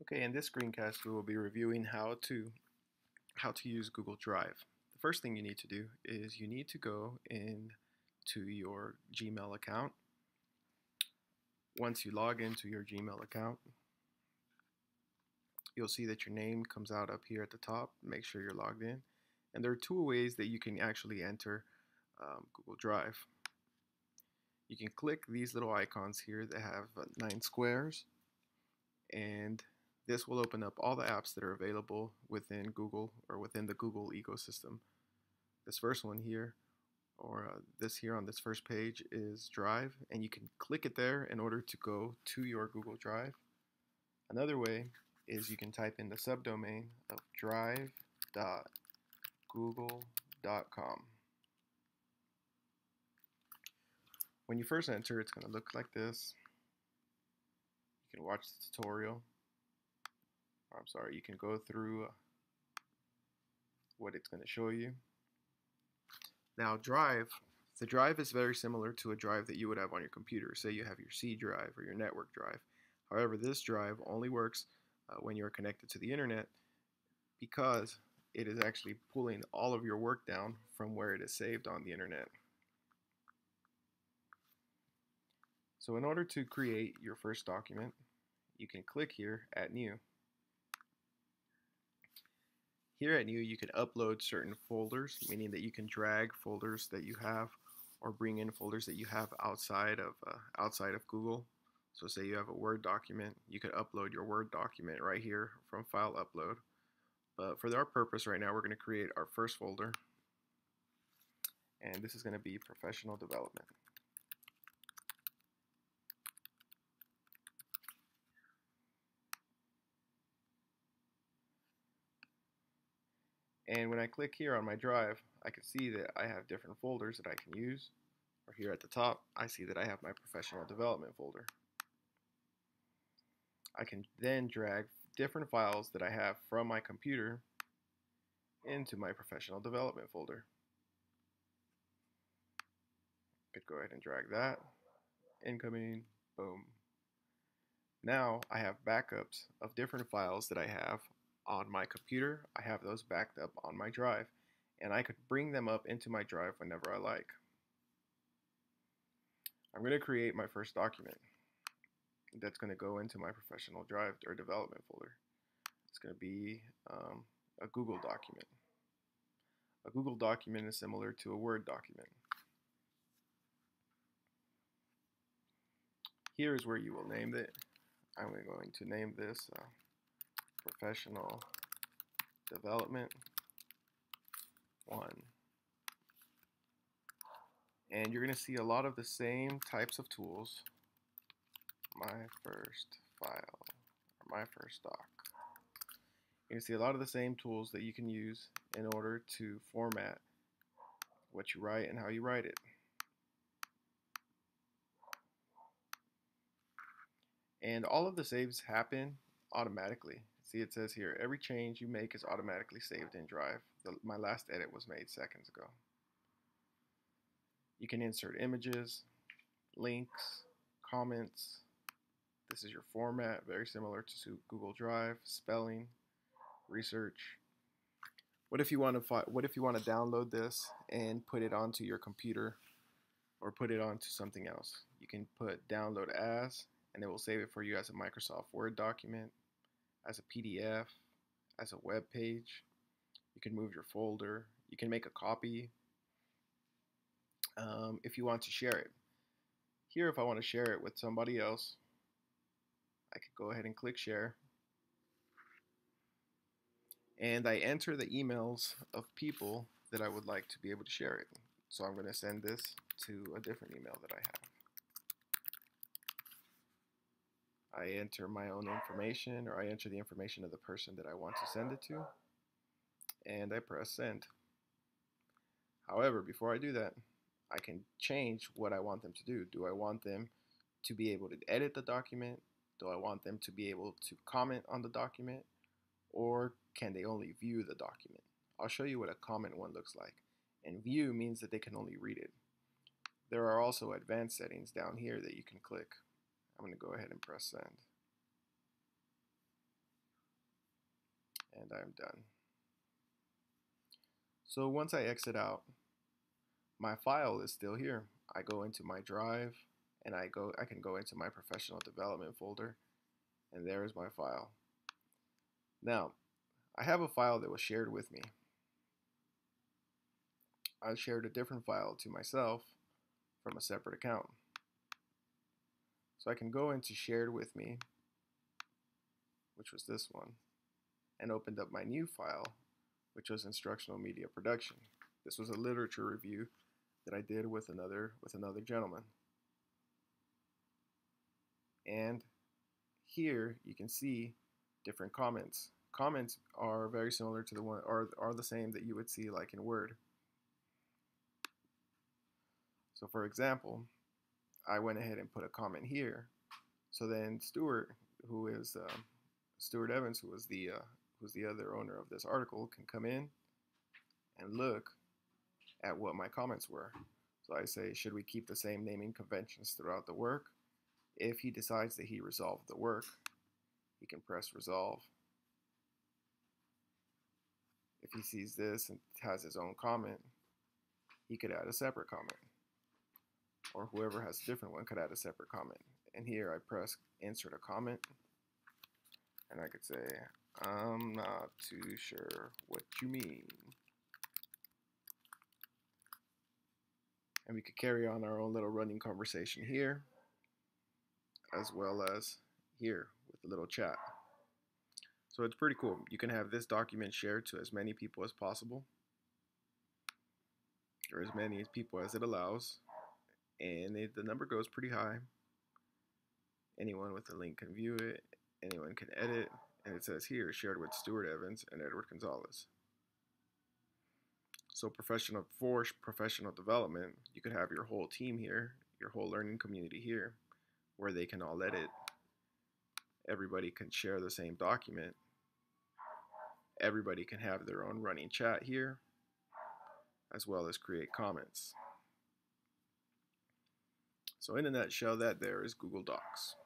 Okay, in this screencast, we will be reviewing how to use Google Drive. The first thing you need to do is you need to go into your Gmail account. Once you log into your Gmail account, you'll see that your name comes out up here at the top. Make sure you're logged in. And there are two ways that you can actually enter Google Drive. You can click these little icons here that have 9 squares, and this will open up all the apps that are available within Google or within the Google ecosystem. This first one here, or this here on this first page, is Drive, and you can click it there in order to go to your Google Drive. Another way is you can type in the subdomain of drive.google.com. When you first enter, it's going to look like this. You can watch the tutorial. I'm sorry, you can go through what it's going to show you. Now, the drive is very similar to a drive that you would have on your computer. Say you have your C drive or your network drive. However, this drive only works when you're connected to the internet, because it is actually pulling all of your work down from where it is saved on the internet. So in order to create your first document, you can click here at New. Here at New, you can upload certain folders, meaning that you can drag folders that you have or bring in folders that you have outside of Google. So say you have a Word document, you could upload your Word document right here from File Upload. But for our purpose right now, we're going to create our first folder, and this is going to be Professional Development. And when I click here on my drive, I can see that I have different folders that I can use. Or here at the top, I see that I have my Professional Development folder. I can then drag different files that I have from my computer into my Professional Development folder. Could go ahead and drag that. Incoming, boom. Now I have backups of different files that I have on my computer. I have those backed up on my drive, and I could bring them up into my drive whenever I like. I'm going to create my first document that's going to go into my Professional Drive or Development folder. It's going to be a Google document. A Google document is similar to a Word document. Here is where you will name it. I'm going to name this Professional Development 1. And you're going to see a lot of the same types of tools. My first file, or my first doc. You're going to see a lot of the same tools that you can use in order to format what you write and how you write it. And all of the saves happen automatically. See, it says here, every change you make is automatically saved in Drive. My last edit was made seconds ago. You can insert images, links, comments. This is your format, very similar to Google Drive. Spelling, research. What if you want to download this and put it onto your computer or put it onto something else? You can put download as, and it will save it for you as a Microsoft Word document, as a PDF, as a web page. You can move your folder. You can make a copy if you want to share it. Here, if I want to share it with somebody else, I could go ahead and click share. And I enter the emails of people that I would like to be able to share it. So I'm going to send this to a different email that I have. I enter my own information, or I enter the information of the person that I want to send it to, and I press send. However, before I do that, I can change what I want them to do. Do I want them to be able to edit the document? Do I want them to be able to comment on the document? Or can they only view the document? I'll show you what a comment one looks like. And view means that they can only read it. There are also advanced settings down here that you can click. I'm going to go ahead and press send. and I'm done. So once I exit out, my file is still here. I go into my drive and I can go into my professional development folder, and there's my file. Now, I have a file that was shared with me. I shared a different file to myself from a separate account. So I can go into shared with me, which was this one, and opened up my new file, which was instructional media production. This was a literature review that I did with another gentleman. And here you can see different comments. Comments are very similar to the one, are the same that you would see like in Word. So for example, I went ahead and put a comment here. So then Stuart Evans, who was the other owner of this article, can come in and look at what my comments were. So I say, should we keep the same naming conventions throughout the work? If he decides that he resolved the work, he can press resolve. If he sees this and has his own comment, he could add a separate comment. Or whoever has a different one could add a separate comment. And here I press insert a comment, and I could say, I'm not too sure what you mean. And we could carry on our own little running conversation here, as well as here with a little chat. So it's pretty cool. You can have this document shared to as many people as possible, or as many people as it allows, and the number goes pretty high. Anyone with a link can view it, anyone can edit, and it says here, shared with Stuart Evans and Edward Gonzalez. So for professional development, you could have your whole team here, your whole learning community here, where they can all edit. Everybody can share the same document. Everybody can have their own running chat here, as well as create comments. So in a nutshell, that there is Google Docs.